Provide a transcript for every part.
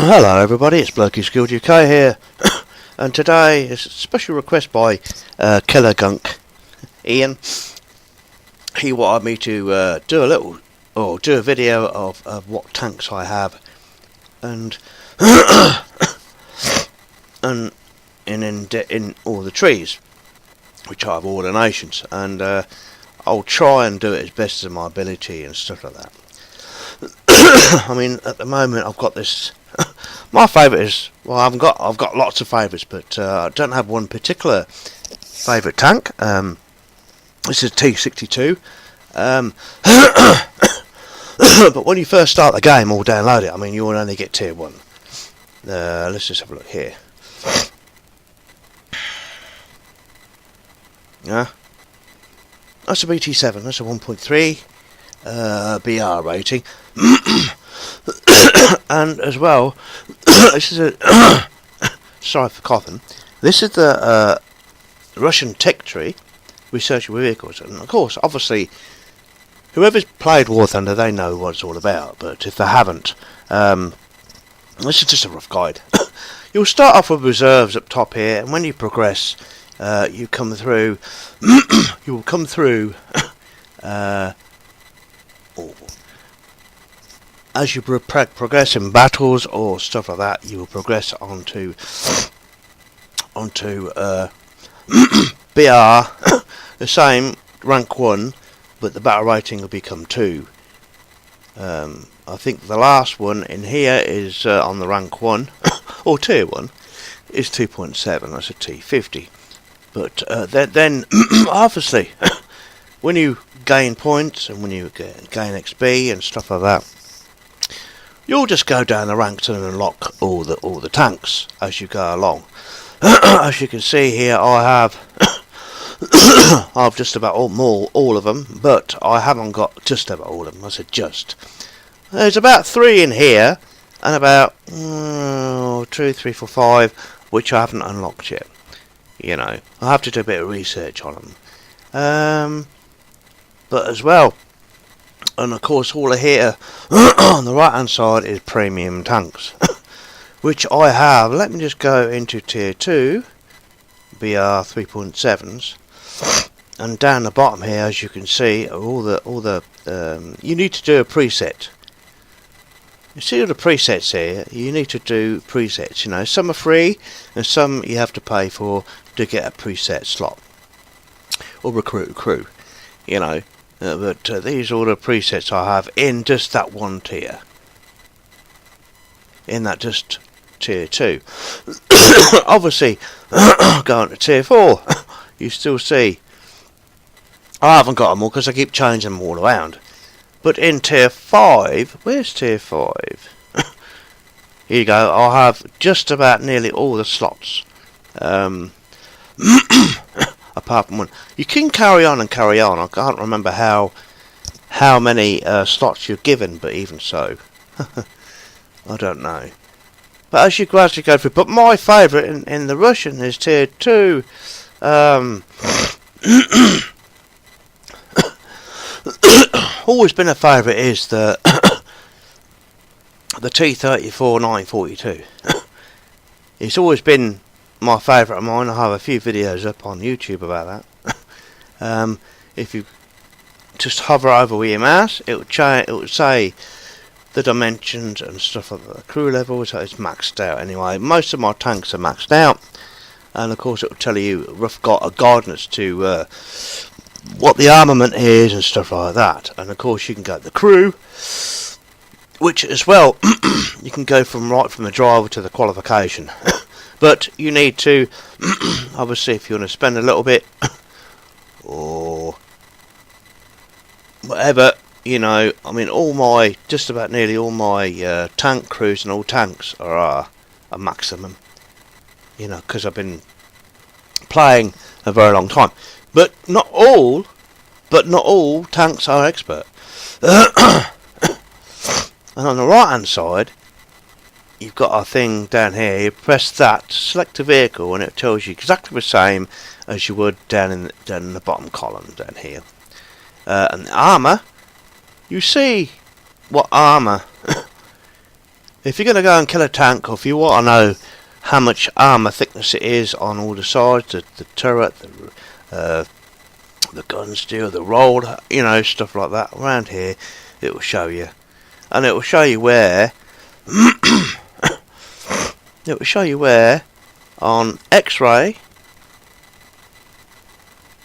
Hello everybody, it's Blokey Skilled UK here, and today is a special request by killergunk Ian. He wanted me to do a video of what tanks I have, and and in all the trees, which I have all the nations, and I'll try and do it as best as my ability and stuff like that. I mean, at the moment I've got this. My favourite is, well, I've got lots of favourites, but I don't have one particular favourite tank. This is T62. But when you first start the game or download it, I mean, you will only get tier 1. Let's just have a look here. Yeah, that's a BT7. That's a 1.3 BR rating. And as well, this is a sorry for coughing. This is the Russian tech tree research vehicles, and of course, obviously, whoever's played War Thunder, they know what it's all about. But if they haven't, this is just a rough guide. You'll start off with reserves up top here, and when you progress, you come through. You will come through. As you progress in battles or stuff like that, you will progress onto BR, the same rank 1, but the battle rating will become 2. I think the last one in here is on the rank 1 or tier 1 is 2.7. That's a T50. But then obviously, when you gain points and when you gain XP and stuff like that, you'll just go down the ranks and unlock all the tanks as you go along. As you can see here, I have I've just about all of them, but I haven't got just about all of them. I said just. There's about 3 in here, and about 2, 3, 4, 5, which I haven't unlocked yet. You know, I have to do a bit of research on them. But as well. And of course, all here on the right hand side is premium tanks, which I have. Let me just go into tier 2, BR 3.7s, and down the bottom here, as you can see, are all the you need to do a preset. You see all the presets here. You need to do presets. You know, some are free, and some you have to pay for to get a preset slot or recruit a crew. You know. But these are all the presets I have in just that one tier. In that just tier 2. Obviously, going to tier 4, you still see. I haven't got them all because I keep changing them all around. But in tier 5, where's tier 5? Here you go, I have just about nearly all the slots. Apart from one, you can carry on and carry on. I can't remember how many slots you're given, but even so, I don't know. But as you gradually go through, but my favourite in the Russian is tier 2. Always been a favourite is the the T-34 942. It's always been my favourite of mine. I have a few videos up on YouTube about that. If you just hover over with your mouse, it would say the dimensions and stuff like that. The crew level, so it's maxed out anyway. Most of my tanks are maxed out, and of course it will tell you rough guidance to what the armament is and stuff like that. And of course you can go to the crew, which as well you can go from the driver to the qualification. But you need to, obviously, if you want to spend a little bit, or whatever, you know, I mean, just about nearly all my tank crews and all tanks are a maximum, you know, because I've been playing a very long time. But not all tanks are expert. And on the right hand side, you've got a thing down here. You press that, select a vehicle, and it tells you exactly the same as you would down in the bottom column down here. And the armour, you see what armour if you're going to go and kill a tank, or if you want to know how much armour thickness it is on all the sides, the turret, the gun steel, the roll, you know, stuff like that, around here, it will show you. And it will show you where, it will show you where, on X-ray,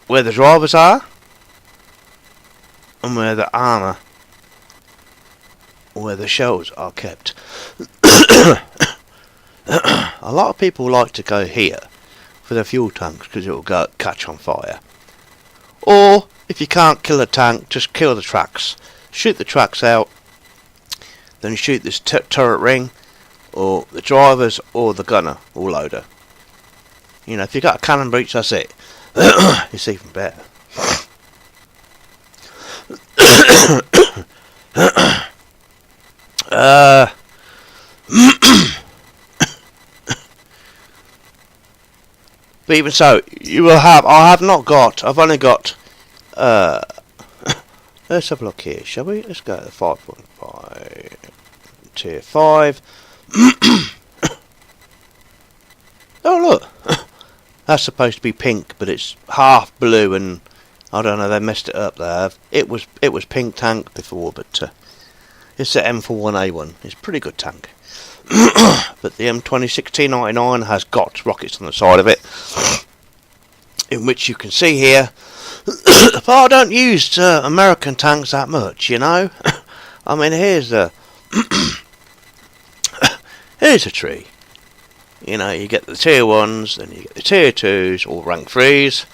where the drivers are, and where the armour, where the shells are kept. A lot of people like to go here for their fuel tanks because it will go catch on fire. Or if you can't kill a tank, just kill the tracks. Shoot the tracks out, then shoot this turret ring, or the drivers, or the gunner or loader. You know, if you got a cannon breach, that's it. It's even better. But even so, you will have. I've only got. Let's have a look here, shall we? Let's go to 5.5 tier 5. Oh look, that's supposed to be pink, but it's half blue, and I don't know. They messed it up there. It was pink tank before, but it's the M41A1. It's a pretty good tank. But the M201699 has got rockets on the side of it, in which you can see here. But I don't use American tanks that much, you know. I mean, here's a here's a tree. You know, you get the tier 1s, then you get the tier 2s, or rank 3s.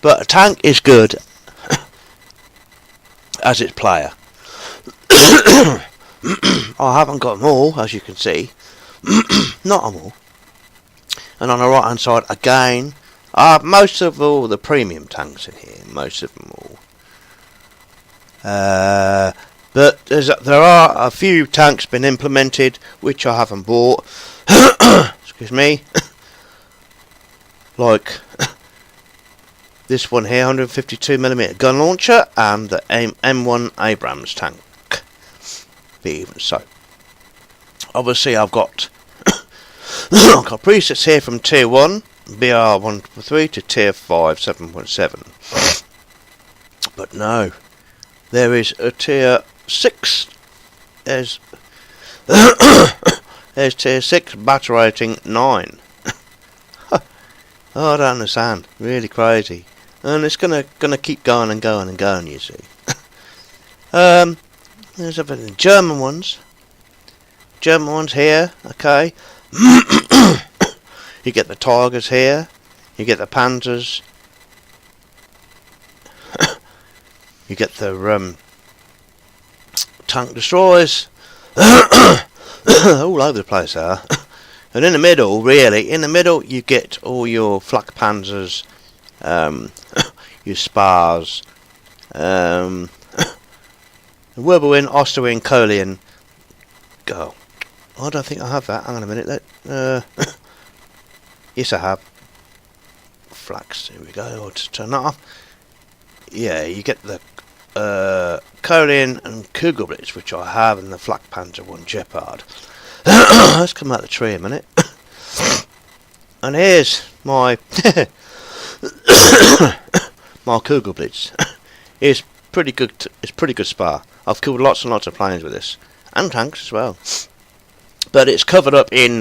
But a tank is good as its player. I haven't got them all, as you can see. Not them all. And on the right hand side, again, I have most of all the premium tanks in here. Most of them all. But there are a few tanks been implemented which I haven't bought. Excuse me. Like this one here, 152mm gun launcher, and the M1 Abrams tank. But even so, obviously I've got presets here from tier 1 BR1.3 to tier 5 7.7. But no, there is a tier 6. There's tier 6 battle rating 9. Oh, I don't understand. Really crazy. And it's gonna keep going and going and going, you see. There's a bit of German ones. German ones here, okay. You get the Tigers here. You get the Panzers. You get the tank destroyers. All over the place there. And in the middle, really, in the middle, you get all your flak Panzers, your Spars, Wirbelwind, Osterwind, Kolian. Go. I don't think I have that. Hang on a minute. Yes, I have. Flax. Here we go. I'll just turn that off. Yeah, you get the Kolian and Kugelblitz, which I have, and the Flak Panzer one Gepard. Let's come out the tree a minute. And here's my my Kugelblitz. It's pretty good. It's pretty good spar. I've killed lots and lots of planes with this, and tanks as well. But it's covered up in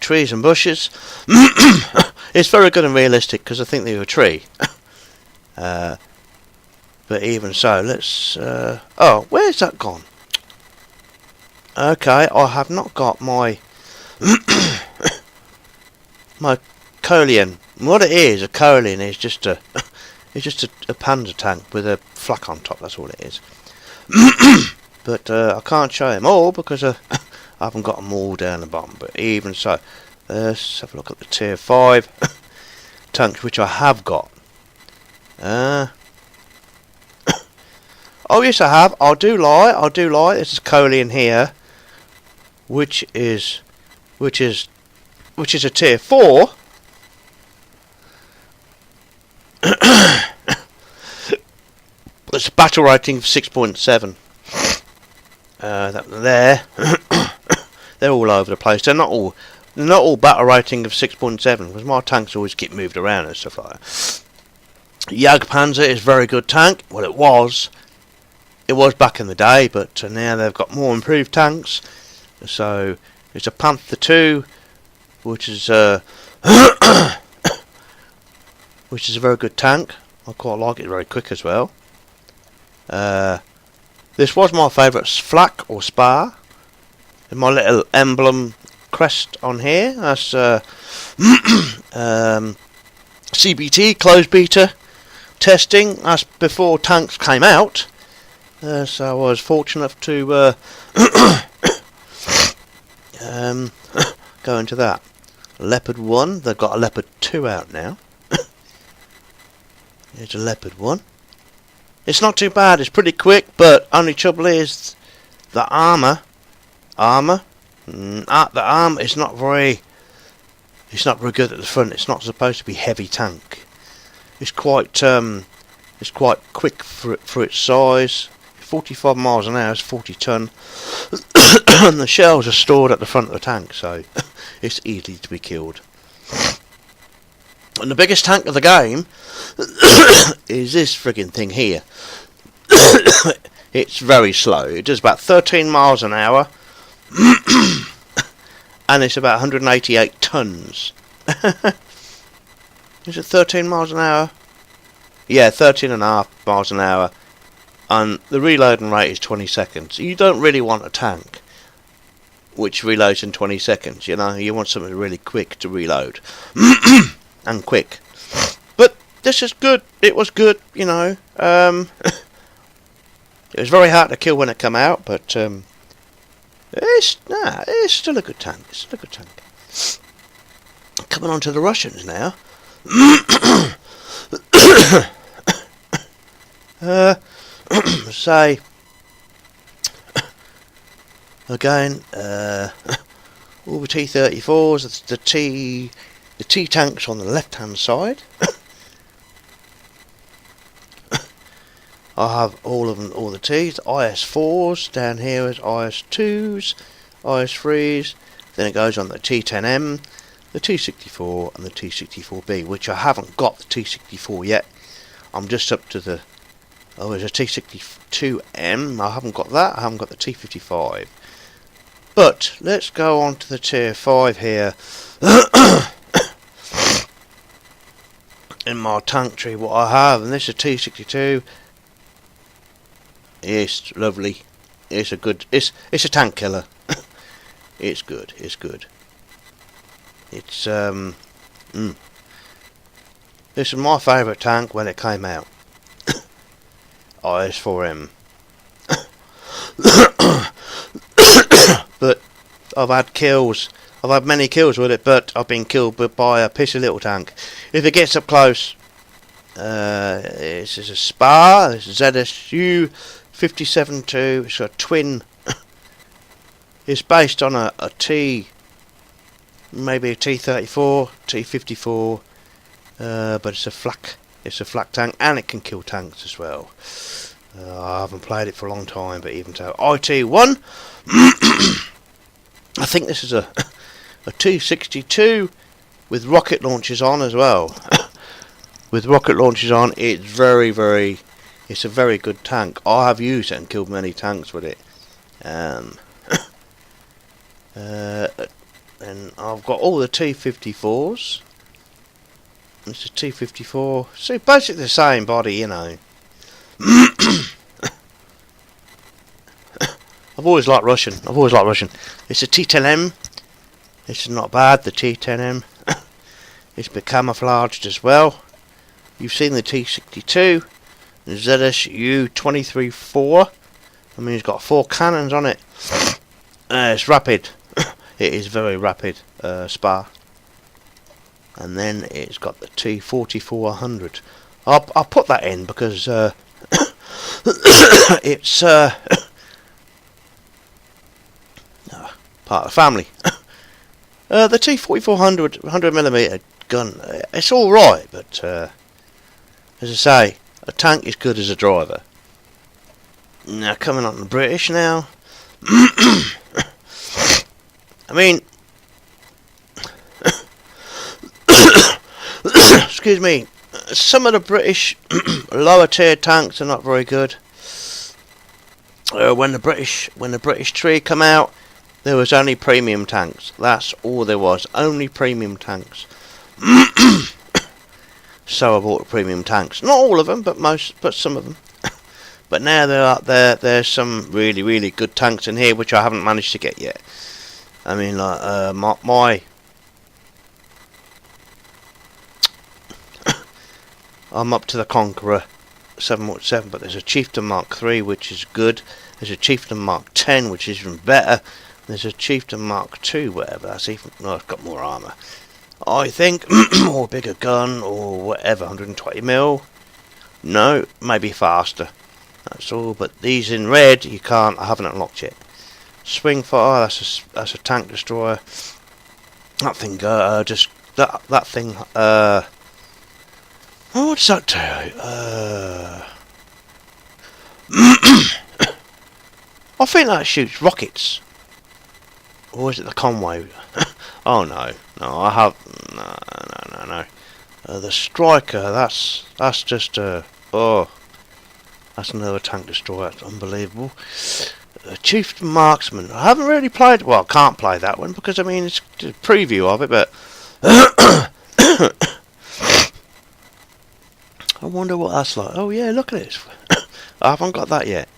trees and bushes. It's very good and realistic because I think they're a tree. But even so, let's. Oh, where's that gone? Okay, I have not got my my Kolian. What it is, a Kolian is just a panzer tank with a flak on top. That's all it is. But I can't show them all because I haven't got them all down the bottom. But even so, let's have a look at the tier 5 tanks, which I have got. Oh yes, I have. I do lie. This is Kolian here, which is a tier 4. It's a battle rating of 6.7. There, they're all over the place. They're not all battle rating of 6.7 because my tanks always get moved around and stuff like that. Jagdpanzer is a very good tank. Well, it was back in the day, but now they've got more improved tanks. So it's a Panther 2, which is which is a very good tank. I quite like it, very quick as well. This was my favourite flak or spar. And my little emblem crest on here. That's CBT, closed beta testing. That's before tanks came out. So I was fortunate to go into that. Leopard 1, they've got a Leopard 2 out now. Here's a Leopard 1. It's not too bad, it's pretty quick, but only trouble is the armour. The armour is not very good at the front. It's not supposed to be heavy tank. It's quite quick for its size. 45 miles an hour is 40 ton. And the shells are stored at the front of the tank, so it's easy to be killed. And the biggest tank of the game is this friggin' thing here. It's very slow. It does about 13 miles an hour. And it's about 188 tons. Is it 13 miles an hour? Yeah, 13.5 miles an hour. And the reloading rate is 20 seconds. You don't really want a tank which reloads in 20 seconds, you know. You want something really quick to reload. And quick. But this is good. It was good, you know. It was very hard to kill when it came out, but it's still a good tank. It's still a good tank. Coming on to the Russians now. Say again, all the T-34s, the T tanks on the left hand side. I have all of them, all the T's. IS-4s down here is IS-2s, IS-3s. Then it goes on the T-10M, the T-64, and the T-64B, which I haven't got the T-64 yet. I'm just up to the there's a T-62M. I haven't got that. I haven't got the T-55. But let's go on to the Tier 5 here. In my tank tree, what I have, and this is a T-62. It's lovely. It's a good. It's a tank killer. It's good. It's good. It's This is my favourite tank when it came out. IS-4M. But I've had kills. I've had many kills with it, but I've been killed by a pissy little tank. If it gets up close, this is a Spar. This is ZSU 57-2. It's a twin. It's based on a T, maybe a T-34, T-54, but it's a flak. It's a flak tank, and it can kill tanks as well. I haven't played it for a long time, but even so, IT-1. I think this is a T-62 with rocket launchers on as well. With rocket launchers on, it's it's a very good tank. I have used it and killed many tanks with it. And I've got all the T-54s. It's a T-54. So basically the same body, you know. I've always liked Russian. It's a T-10M. It's not bad, the T-10M. It's been camouflaged as well. You've seen the T-62. The ZSU 23-4. I mean, it's got 4 cannons on it. It's rapid. It is very rapid, Spar. And then it's got the T-44-100. I'll put that in because it's part of the family. The T-44-100 100mm gun, it's all right, but as I say, a tank is good as a driver. Now coming on the British now. I mean, excuse me, some of the British lower tier tanks are not very good. When the British tree come out, there was only premium tanks. That's all there was, only premium tanks. So I bought premium tanks. Not all of them, but some of them. But now there's some really good tanks in here which I haven't managed to get yet. I mean, like I'm up to the Conqueror 7.7, but there's a Chieftain Mark III which is good. There's a Chieftain Mark 10 which is even better. There's a Chieftain Mark II, whatever. That's even. No, it's got more armour, I think, or a bigger gun, or whatever. 120mm. No, maybe faster. That's all. But these in red, you can't. I haven't unlocked yet. Swingfire. That's a tank destroyer. That thing. Just that thing. Oh, what's that do? I think that shoots rockets. Or is it the Conway? Oh no, I have no. The Striker. That's just oh, that's another tank destroyer. That's unbelievable. Chieftain Marksman. I haven't really played. Well, I can't play that one because I mean it's a preview of it, but I wonder what that's like. Oh yeah, look at this. I haven't got that yet.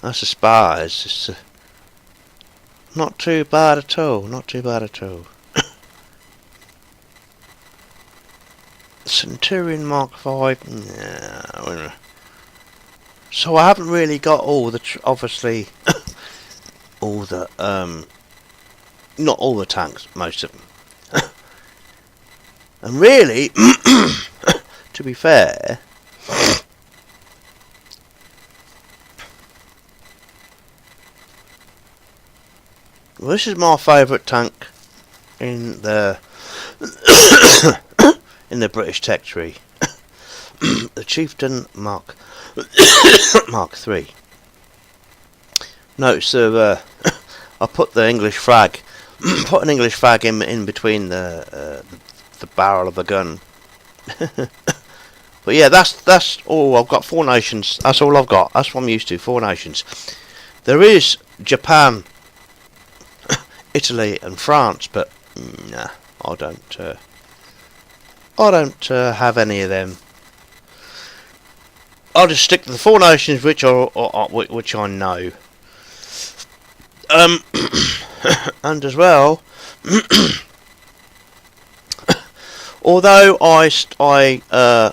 That's a spy. It's just not too bad at all. Not too bad at all. Centurion Mark 5. Nah. So I haven't really got all the obviously all the not all the tanks, most of them. And really, to be fair, well, this is my favourite tank in the in the British tech tree. The Chieftain Mark 3. Notice I put the English flag, put an English flag in between the barrel of the gun. But yeah, that's all I've got. 4 nations. That's all I've got. That's what I'm used to. 4 nations. There is Japan, Italy, and France, but nah, I don't have any of them. I'll just stick to the 4 nations which I know. And as well, although I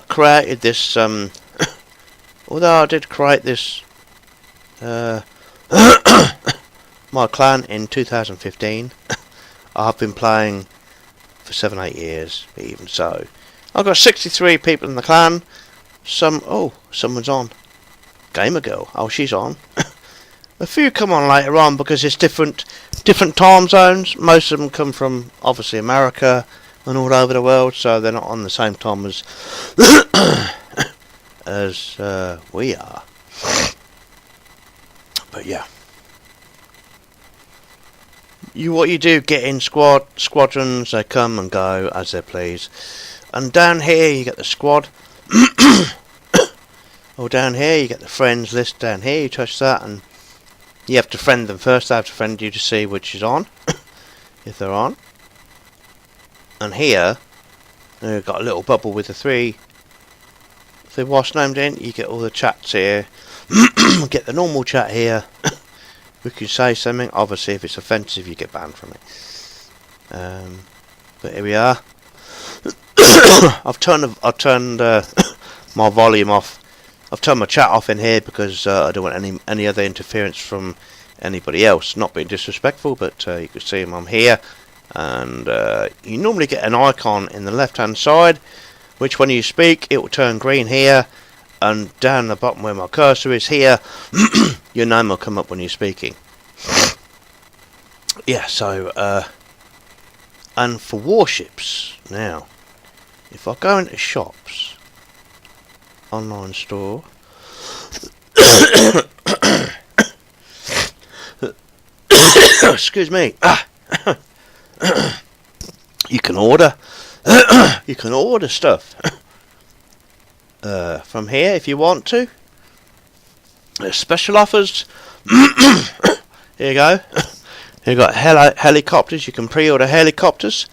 created this, although I did create this, my clan in 2015, I've been playing for 7-8 years. Even so, I've got 63 people in the clan. Someone's on. Gamer Girl. Oh, she's on. A few come on later on because it's different time zones. Most of them come from obviously America and all over the world, so they're not on the same time as we are. But yeah, what you do, get in squadrons. They come and go as they please. And down here you get the squad. Or down here you get the friends list. Down here you touch that and you have to friend them first. They have to friend you to see which is on, if they're on. And here you've got a little bubble with the 3 what's named in. You get all the chats here. Get the normal chat here. We can say something. Obviously if it's offensive you get banned from it. But here we are. I've turned my volume off. I've turned my chat off in here because I don't want any other interference from anybody else. Not being disrespectful, but you can see I'm here, and you normally get an icon in the left-hand side, which when you speak it will turn green here, and down the bottom where my cursor is here, your name will come up when you're speaking. Yeah. So and for warships now, if I go into shops. Online store. Excuse me. You can order. You can order stuff from here if you want to. There's special offers. Here you go. You got helicopters. You can pre-order helicopters.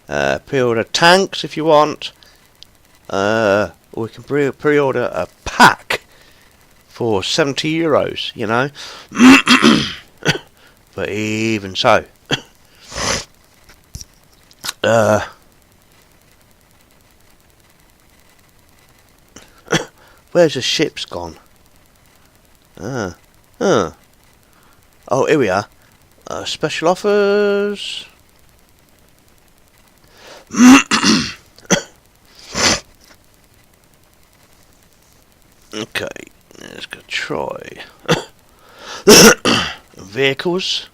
Pre-order tanks if you want. Or you can pre-order a pack for €70. You know. But even so, where's the ships gone? Oh, here we are. Special offers. Okay, let's go try. Vehicles.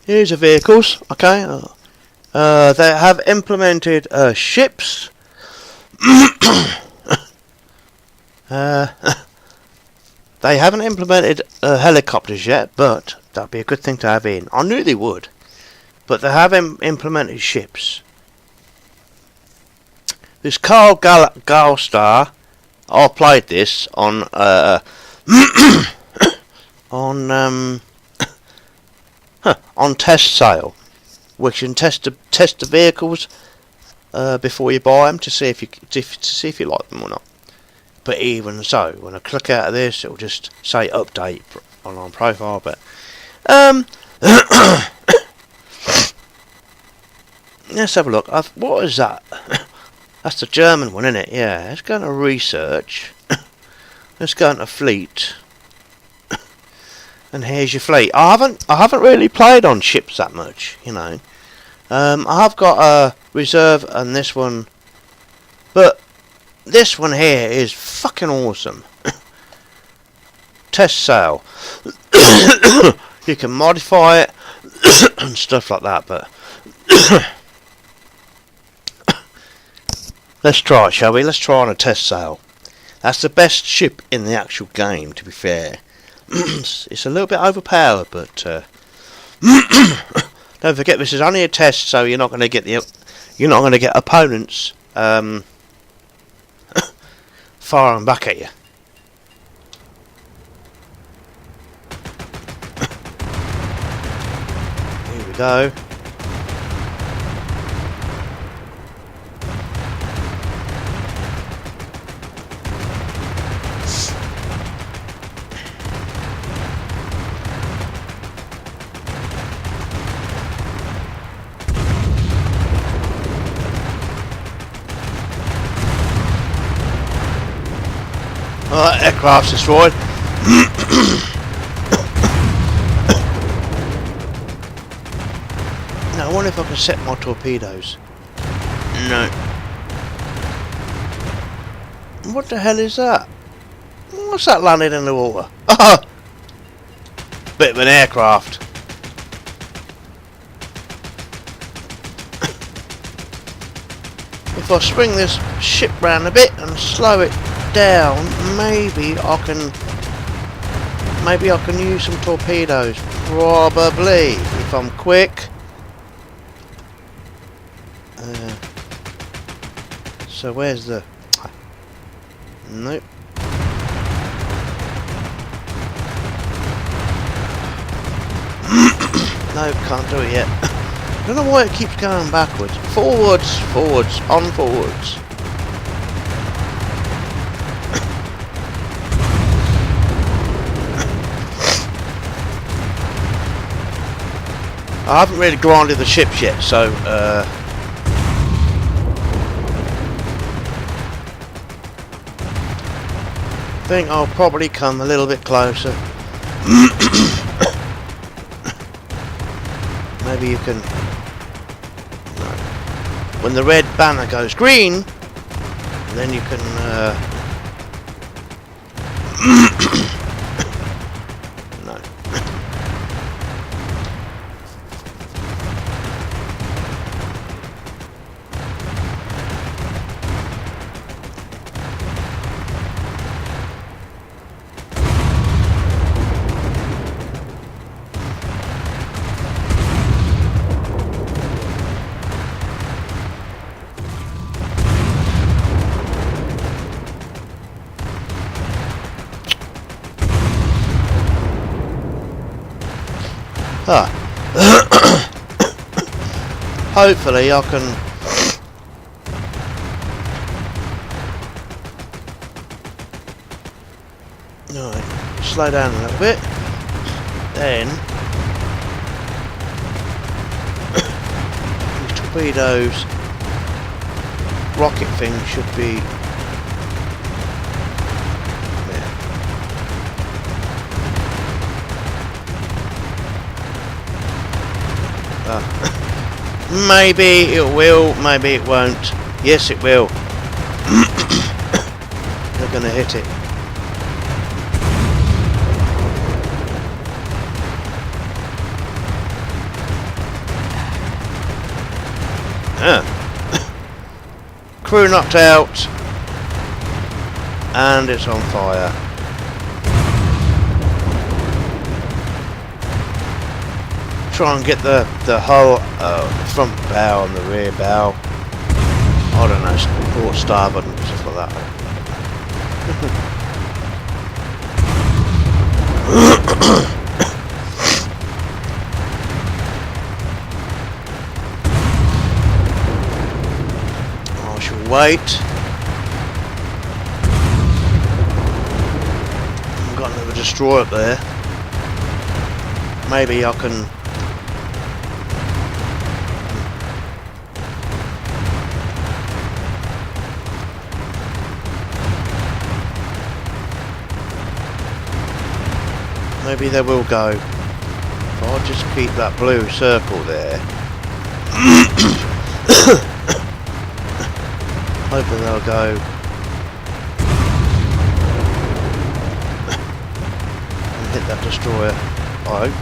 Here's the vehicles. Okay. They have implemented ships. They haven't implemented helicopters yet, but that'd be a good thing to have in. I knew they would, but they have implemented ships. This Carl Galstar, I played this on on test sale, which you can test the vehicles before you buy them to see if you like them or not. But even so, when I click out of this, it'll just say update on profile. But let's have a look. What is that? That's the German one, isn't it? Yeah. Let's go into research. Let's go into fleet. And here's your fleet. I haven't really played on ships that much, you know. I have got a reserve and this one, but this one here is fucking awesome. Test sale. You can modify it and stuff like that, but let's try it, shall we? Let's try on a test sale. That's the best ship in the actual game, to be fair. It's a little bit overpowered, but don't forget this is only a test, so you're not going to get opponents firing back at you. Here we go. Alright, aircraft's destroyed. Now I wonder if I can set my torpedoes. No. What the hell is that? What's that landing in the water? Oh! Bit of an aircraft. If I swing this ship round a bit and slow it down, maybe I can use some torpedoes. Probably, if I'm quick. So where's the... Nope. Nope, can't do it yet. I don't know why it keeps going backwards. Forwards, forwards, on forwards. I haven't really grinded the ships yet, so I think I'll probably come a little bit closer. Maybe you can... No. When the red banner goes green, then you can... No. Ah. Hopefully I can... Alright, slow down a little bit. Then... these torpedoes... rocket thing should be... maybe it will, maybe it won't. Yes, it will. They're gonna hit it. Crew knocked out, and it's on fire. Try and get the hull, front bow and the rear bow. I don't know, port starboard and stuff like that. I shall wait. I've got another destroyer up there. Maybe I can... maybe they will go. If I'll just keep that blue circle there. Hoping they'll go. And hit that destroyer. I hope.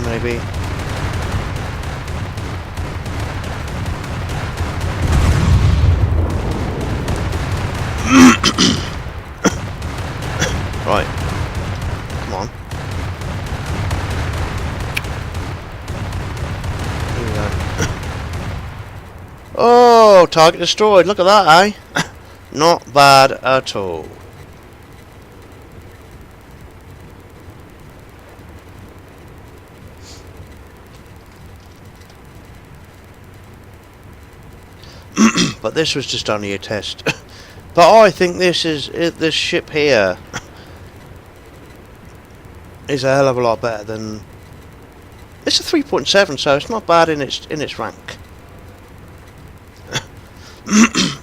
Maybe. Right, come on. Here we go. Oh, target destroyed. Look at that, eh? Not bad at all. But this was just only a test. But I think this ship here is a hell of a lot better than... It's a 3.7, so it's not bad in its rank.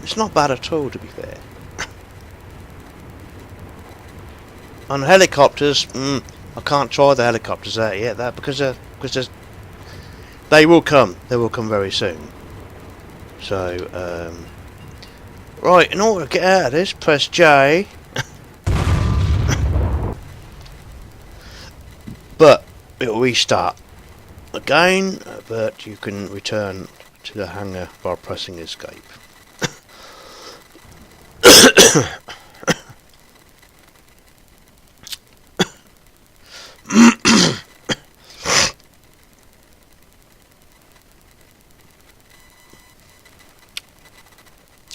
It's not bad at all, to be fair. On helicopters, I can't try the helicopters out yet, because they will come. They will come very soon. So, right, in order to get out of this, press J. But it'll restart again, but you can return to the hangar by pressing escape.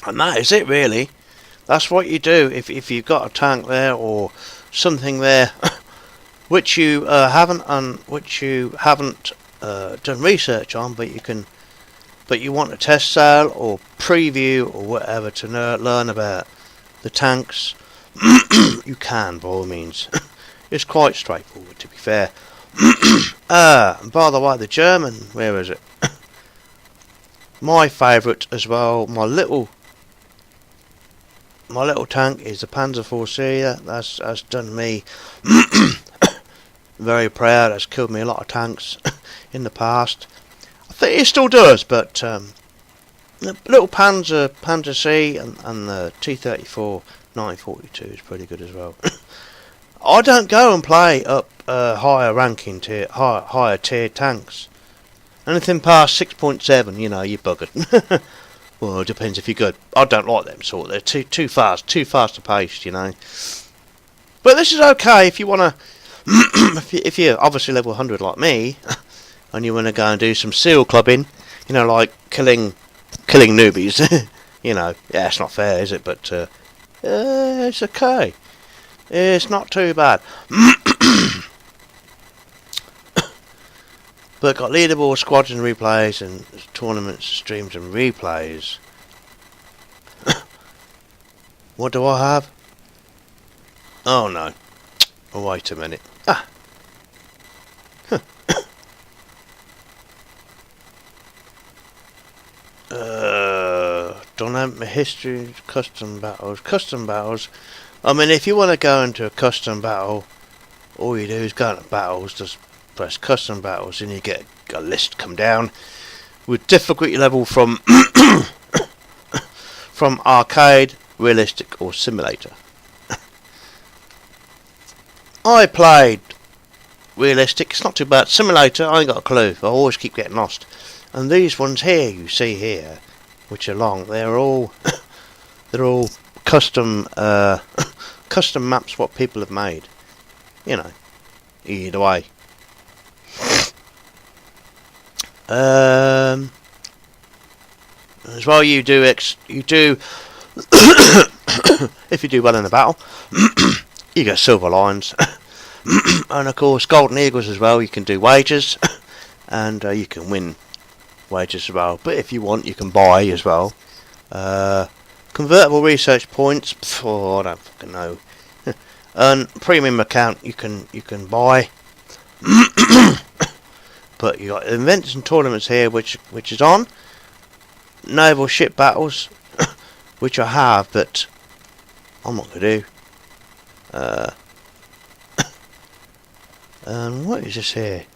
And that is it, really. That's what you do if you've got a tank there or something there which you haven't done research on, but you want a test sail or preview or whatever to learn about the tanks. You can, by all means. It's quite straightforward, to be fair. And by the way, the German, where is it? My favourite as well, my little tank is the Panzer IV. That's done me very proud. Has killed me a lot of tanks in the past. I think it still does, but the little Panzer C and the T-34 942 is pretty good as well. I don't go and play up higher ranking higher tier tanks. Anything past 6.7, you know, you're buggered. Well, it depends if you're good. I don't like them sort. They're too fast to pace, you know. But this is okay if you want to. if you're obviously level 100 like me, and you want to go and do some seal clubbing, you know, like killing newbies. You know, yeah, it's not fair, is it? But It's okay. It's not too bad. But got leaderboard, squadron replays, and tournaments, streams, and replays. What do I have? Oh no. Oh, wait a minute. Ah. Don't have my history, custom battles. Custom battles. I mean, if you want to go into a custom battle, all you do is go into battles, just press custom battles, and you get a list come down with difficulty level from from arcade, realistic, or simulator. I played realistic. It's not too bad. Simulator, I ain't got a clue. I always keep getting lost. And these ones here, you see here, which are long, they're all they're all custom custom maps what people have made. You know, either way. As well, you do if you do well in a battle, you get silver lines, and of course golden eagles as well. You can do wages, and you can win wages as well. But if you want, you can buy as well. Convertible research points. I don't fucking know. And premium account you can buy. But you got events and tournaments here, which is on naval ship battles, which I have, but I'm not gonna do. And what is this here?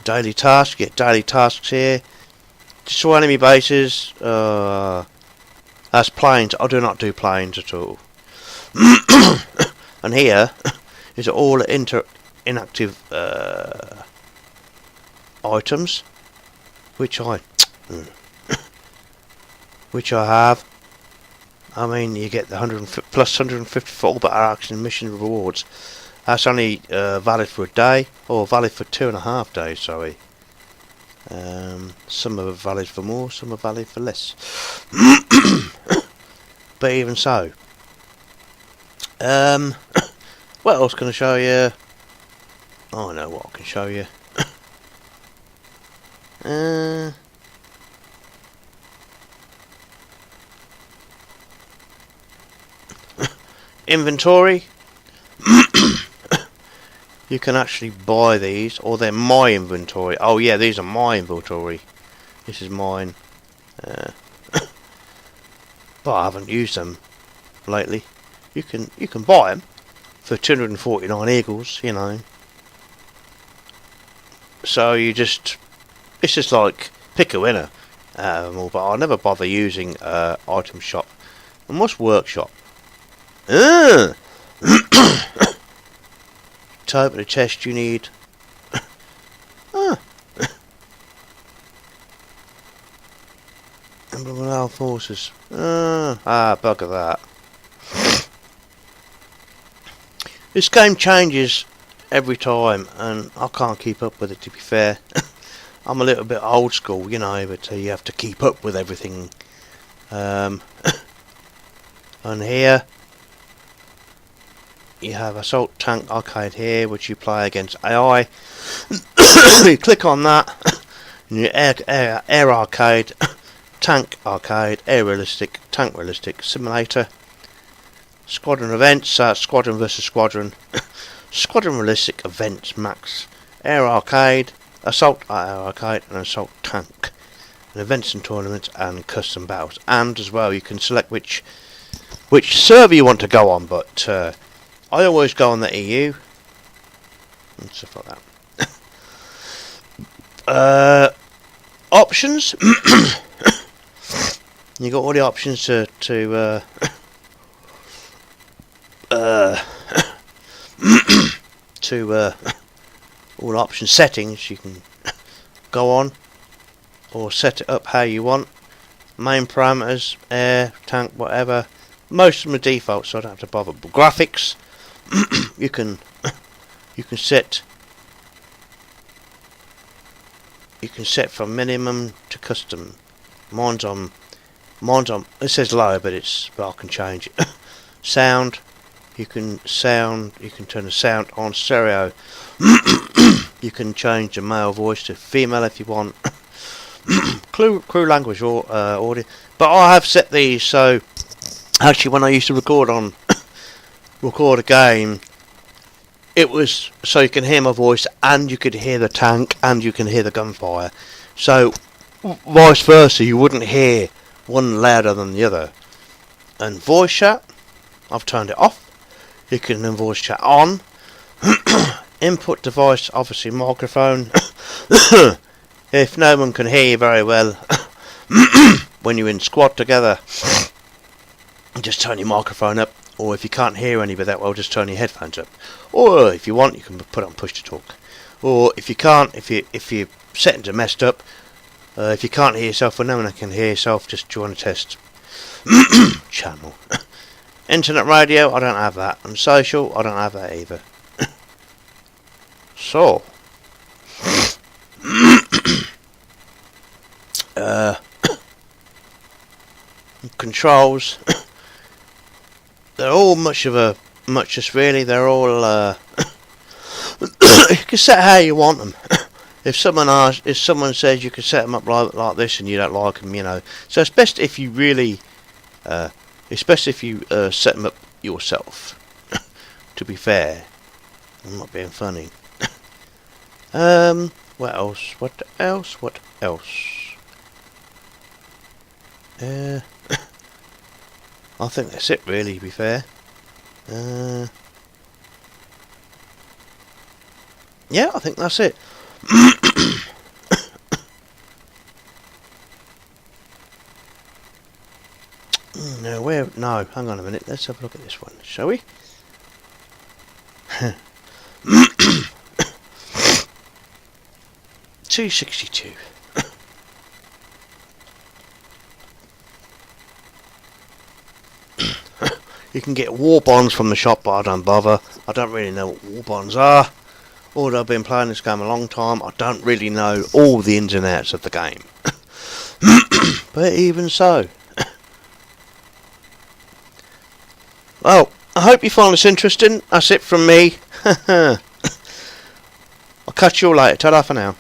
Daily tasks. You get daily tasks here. Destroy enemy bases. That's planes. I do not do planes at all. And here is all inactive items, which I have. I mean, you get the plus 150 for all battle action mission rewards. That's only valid for a day, or valid for 2.5 days. Sorry. Some are valid for more, some are valid for less. But even so, what else can I show you? Oh, I know what I can show you. Inventory. You can actually buy these, or they're my inventory. Oh yeah, these are my inventory. This is mine. But I haven't used them lately. You can buy them for 249 eagles, you know. So it's just like pick a winner out of them all. But I'll never bother using item shop. And what's workshop? To open the chest you need Emblem of our forces. Bugger that. This game changes every time and I can't keep up with it, to be fair. I'm a little bit old school, you know, but you have to keep up with everything. And here you have Assault Tank Arcade here, which you play against AI. You click on that, and you air Arcade, Tank Arcade, Air Realistic, Tank Realistic, Simulator, Squadron Events, Squadron versus Squadron, Squadron Realistic Events Max, Air Arcade, Assault Air Arcade, and Assault Tank, and Events and Tournaments, and Custom Battles. And as well, you can select which server you want to go on, but I always go on the EU and stuff like that. Options. You got all the options to all option settings you can go on or set it up how you want. Main parameters, air, tank, whatever. Most of them are default, so I don't have to bother. But graphics, you can set from minimum to custom. Mine's on. It says low, but I can change it. Sound. You can turn the sound on stereo. You can change the male voice to female if you want. crew language or audio. But I have set these so actually when I used to record a game, it was so you can hear my voice and you could hear the tank and you can hear the gunfire. So vice versa, you wouldn't hear one louder than the other. And voice chat, I've turned it off. You can then voice chat on. Input device, obviously microphone. If no one can hear you very well when you're in squad together, just turn your microphone up. Or if you can't hear anybody that well, just turn your headphones up. Or if you want, you can put it on push to talk. Or if you can't, if your settings are messed up, if you can't hear yourself or no one can hear yourself, just join a test channel. Internet radio, I don't have that. And social, I don't have that either. So, controls, they're all muchness really. They're all you can set how you want them. If someone says you can set them up like this and you don't like them, you know. So it's best if you really, especially if you set them up yourself. To be fair, I'm not being funny. What else? What else? What else? I think that's it really, to be fair. Yeah, I think that's it. No, hang on a minute. Let's have a look at this one, shall we? 262. You can get war bonds from the shop, but I don't bother. I don't really know what war bonds are. Although I've been playing this game a long time, I don't really know all the ins and outs of the game. But even so. Well, I hope you find this interesting. That's it from me. I'll catch you all later. Ta-da for now.